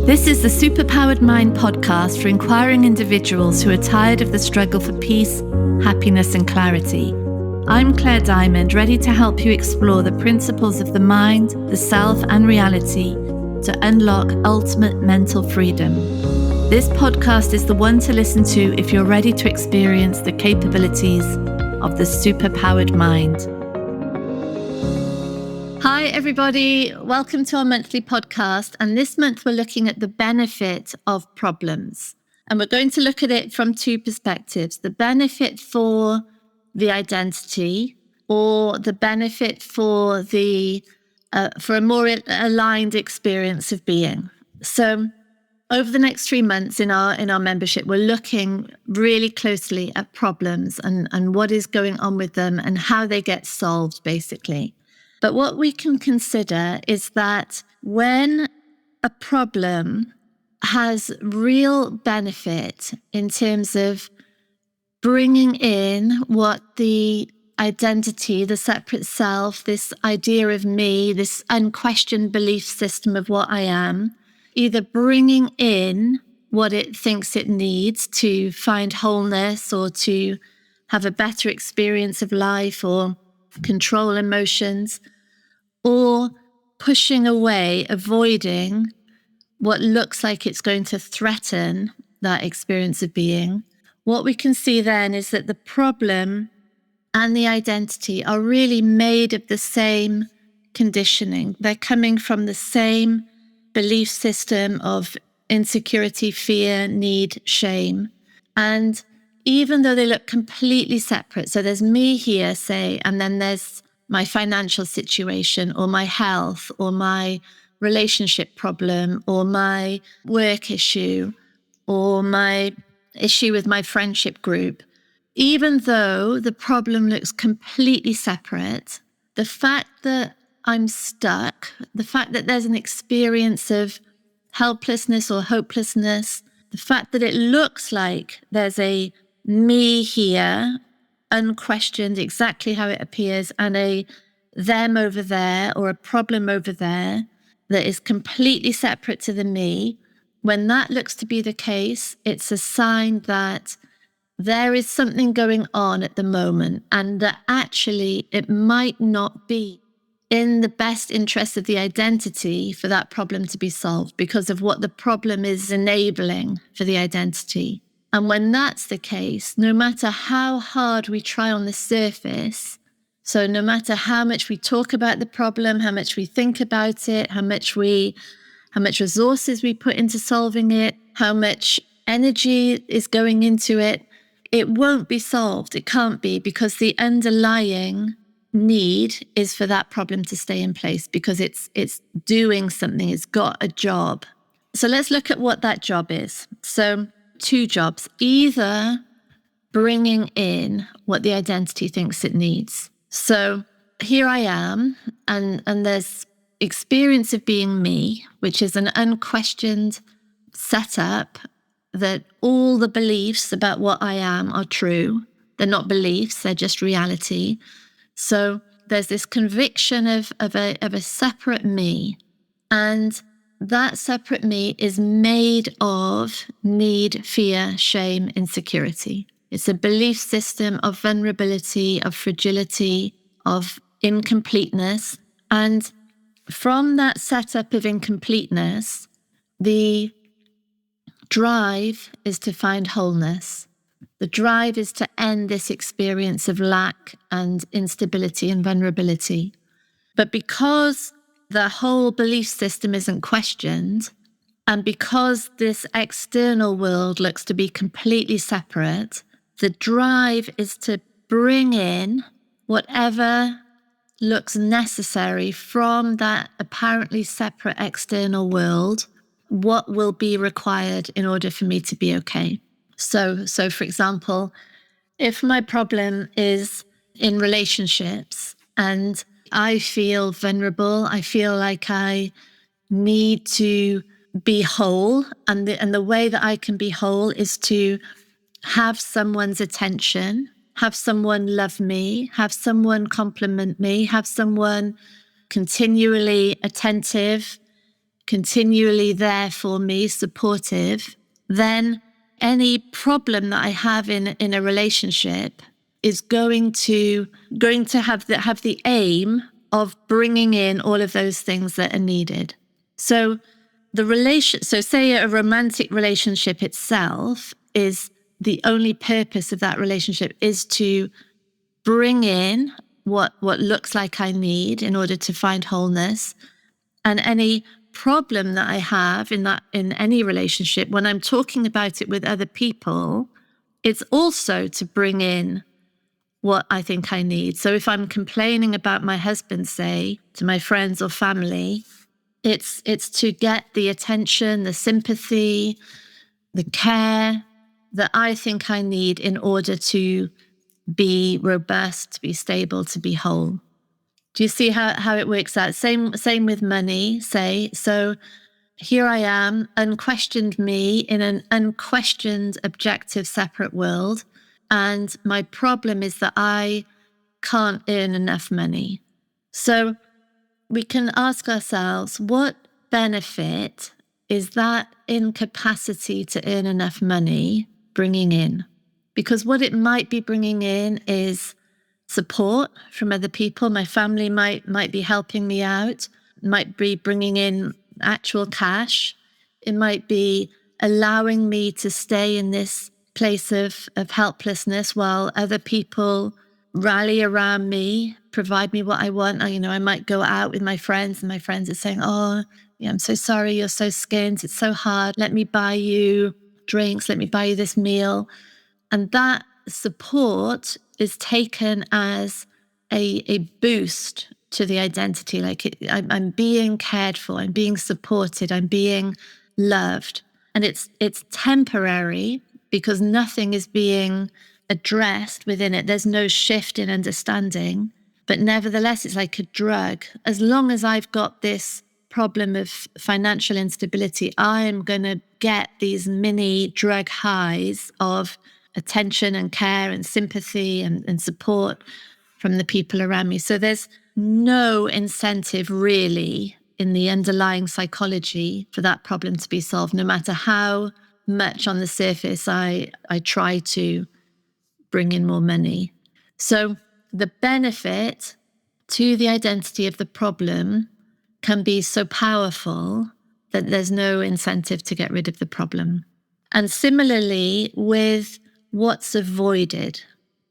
This is the Superpowered Mind podcast for inquiring individuals who are tired of the struggle for peace, happiness, and clarity. I'm Claire Diamond, ready to help you explore the principles of the mind, the self, and reality to unlock ultimate mental freedom. This podcast is the one to listen to if you're ready to experience the capabilities of the superpowered mind. Hi, everybody. Welcome to our monthly podcast. And this month, we're looking at the benefit of problems. And we're going to look at it from two perspectives: the benefit for the identity, or the benefit for a more aligned experience of being. So over the next 3 months in our membership, we're looking really closely at problems and what is going on with them and how they get solved, basically. But what we can consider is that when a problem has real benefit in terms of bringing in what the identity, the separate self, this idea of me, this unquestioned belief system of what I am, either bringing in what it thinks it needs to find wholeness or to have a better experience of life or control emotions, or pushing away, avoiding what looks like it's going to threaten that experience of being. What we can see then is that the problem and the identity are really made of the same conditioning. They're coming from the same belief system of insecurity, fear, need, shame. And even though they look completely separate, so there's me here, say, and then there's my financial situation or my health or my relationship problem or my work issue or my issue with my friendship group, even though the problem looks completely separate, the fact that I'm stuck, the fact that there's an experience of helplessness or hopelessness, the fact that it looks like there's a me here, unquestioned, exactly how it appears, and a them over there or a problem over there that is completely separate to the me, when that looks to be the case, it's a sign that there is something going on at the moment and that actually it might not be in the best interest of the identity for that problem to be solved because of what the problem is enabling for the identity. And when that's the case, no matter how hard we try on the surface, so no matter how much we talk about the problem, how much we think about it, how much resources we put into solving it, how much energy is going into it, it won't be solved. It can't be, because the underlying need is for that problem to stay in place because it's doing something, it's got a job. So let's look at what that job is. So 2 jobs: either bringing in what the identity thinks it needs. So here I am, and there's experience of being me, which is an unquestioned setup that all the beliefs about what I am are true. They're not beliefs, they're just reality. So there's this conviction of a separate me, and that separate me is made of need, fear, shame, insecurity. It's a belief system of vulnerability, of fragility, of incompleteness. And from that setup of incompleteness, the drive is to find wholeness. The drive is to end this experience of lack and instability and vulnerability. But because the whole belief system isn't questioned, and because this external world looks to be completely separate, the drive is to bring in whatever looks necessary from that apparently separate external world, what will be required in order for me to be okay. So for example, if my problem is in relationships and I feel vulnerable, I feel like I need to be whole, and the way that I can be whole is to have someone's attention, have someone love me, have someone compliment me, have someone continually attentive, continually there for me, supportive, then any problem that I have in a relationship is going to have the aim of bringing in all of those things that are needed. So say a romantic relationship itself is the only purpose of that relationship is to bring in what looks like I need in order to find wholeness. And any problem that I have in any relationship, when I'm talking about it with other people, it's also to bring in what I think I need. So if I'm complaining about my husband, say, to my friends or family, it's to get the attention, the sympathy, the care that I think I need in order to be robust, to be stable, to be whole. Do you see how it works out? Same with money, say. So here I am, unquestioned me in an unquestioned, objective, separate world. And my problem is that I can't earn enough money. So we can ask ourselves, what benefit is that incapacity to earn enough money bringing in? Because what it might be bringing in is support from other people. My family might be helping me out, might be bringing in actual cash. It might be allowing me to stay in this place of helplessness while other people rally around me, provide me what I want. I might go out with my friends and my friends are saying, oh, yeah, I'm so sorry, you're so skint, it's so hard. Let me buy you drinks, let me buy you this meal. And that support is taken as a boost to the identity. Like I'm being cared for, I'm being supported, I'm being loved. And it's temporary because nothing is being addressed within it. There's no shift in understanding. But nevertheless, it's like a drug. As long as I've got this problem of financial instability, I'm going to get these mini drug highs of attention and care and sympathy and support from the people around me. So there's no incentive really in the underlying psychology for that problem to be solved, no matter how much on the surface I try to bring in more money. So the benefit to the identity of the problem can be so powerful that there's no incentive to get rid of the problem. And similarly with what's avoided.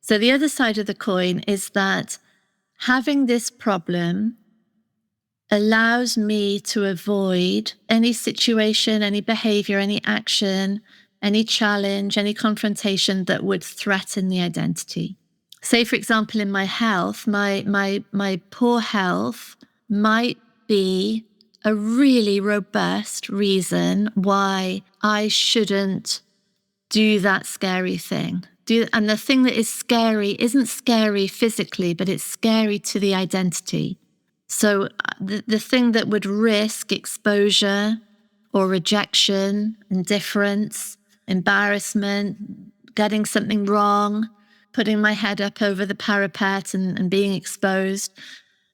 So the other side of the coin is that having this problem allows me to avoid any situation, any behavior, any action, any challenge, any confrontation that would threaten the identity. Say, for example, in my health, my poor health might be a really robust reason why I shouldn't do that scary thing. And the thing that is scary isn't scary physically, but it's scary to the identity. So the thing that would risk exposure or rejection, indifference, embarrassment, getting something wrong, putting my head up over the parapet and being exposed,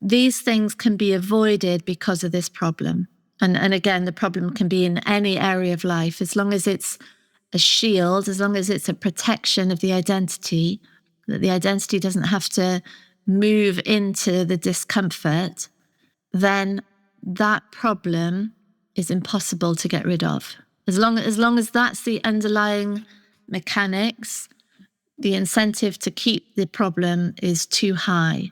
these things can be avoided because of this problem. And again, the problem can be in any area of life, as long as it's a shield, as long as it's a protection of the identity, that the identity doesn't have to move into the discomfort, then that problem is impossible to get rid of. As long as that's the underlying mechanics, the incentive to keep the problem is too high.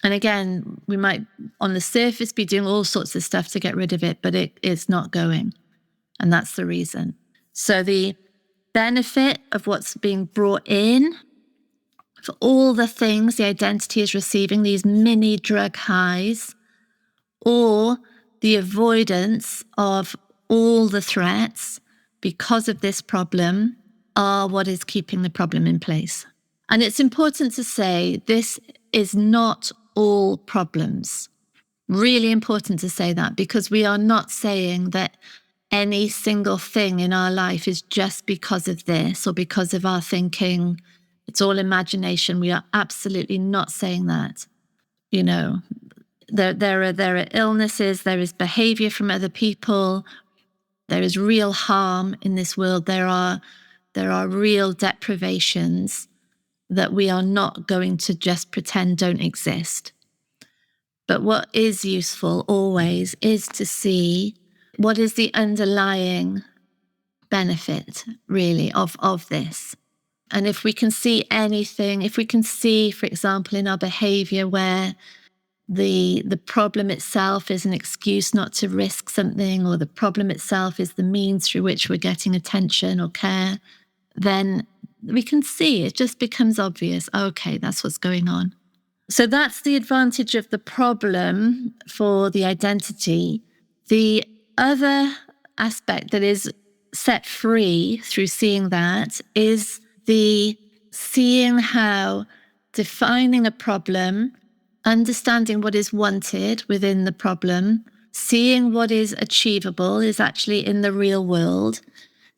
And again, we might on the surface be doing all sorts of stuff to get rid of it, but it's not going. And that's the reason. So the benefit of what's being brought in for all the things the identity is receiving, these mini drug highs, or the avoidance of all the threats because of this problem are what is keeping the problem in place. And it's important to say this is not all problems. Really important to say that, because we are not saying that any single thing in our life is just because of this or because of our thinking. It's all imagination. We are absolutely not saying that. There are illnesses, there is behavior from other people, there is real harm in this world, there are real deprivations that we are not going to just pretend don't exist. But what is useful always is to see what is the underlying benefit, really, of this. And if we can see anything, if we can see, for example, in our behavior where the problem itself is an excuse not to risk something, or the problem itself is the means through which we're getting attention or care, then we can see it just becomes obvious. Okay, that's what's going on. So that's the advantage of the problem for the identity. The other aspect that is set free through seeing that is the seeing how defining a problem, understanding what is wanted within the problem, seeing what is achievable is actually in the real world,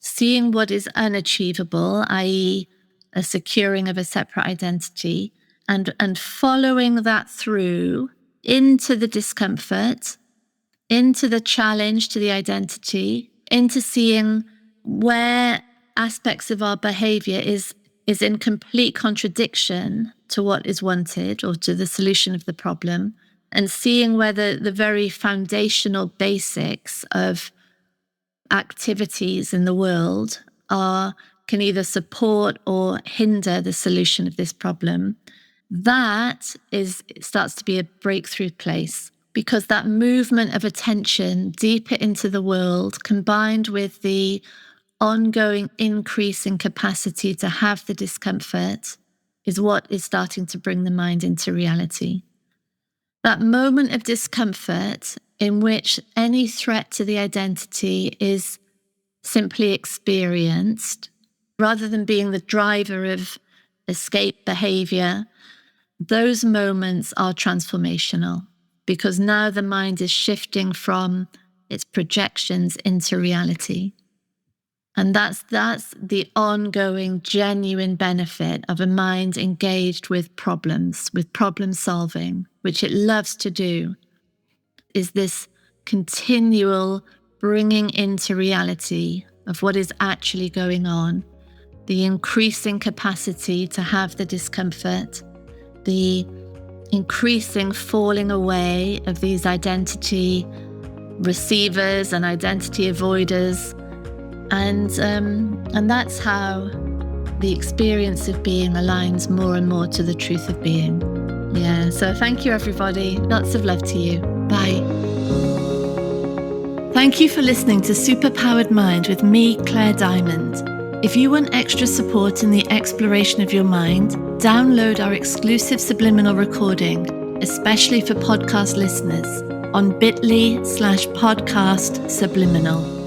seeing what is unachievable, i.e., a securing of a separate identity, and following that through into the discomfort, into the challenge to the identity, into seeing where aspects of our behavior is in complete contradiction to what is wanted or to the solution of the problem, and seeing whether the very foundational basics of activities in the world can either support or hinder the solution of this problem. That starts to be a breakthrough place, because that movement of attention deeper into the world, combined with the ongoing increase in capacity to have the discomfort, is what is starting to bring the mind into reality. That moment of discomfort in which any threat to the identity is simply experienced, rather than being the driver of escape behavior, those moments are transformational, because now the mind is shifting from its projections into reality. And that's the ongoing, genuine benefit of a mind engaged with problems, with problem solving, which it loves to do, is this continual bringing into reality of what is actually going on, the increasing capacity to have the discomfort, the increasing falling away of these identity receivers and identity avoiders. And that's how the experience of being aligns more and more to the truth of being. Yeah, so thank you, everybody. Lots of love to you. Bye. Thank you for listening to Superpowered Mind with me, Claire Diamond. If you want extra support in the exploration of your mind, download our exclusive subliminal recording, especially for podcast listeners, on bit.ly/podcast subliminal.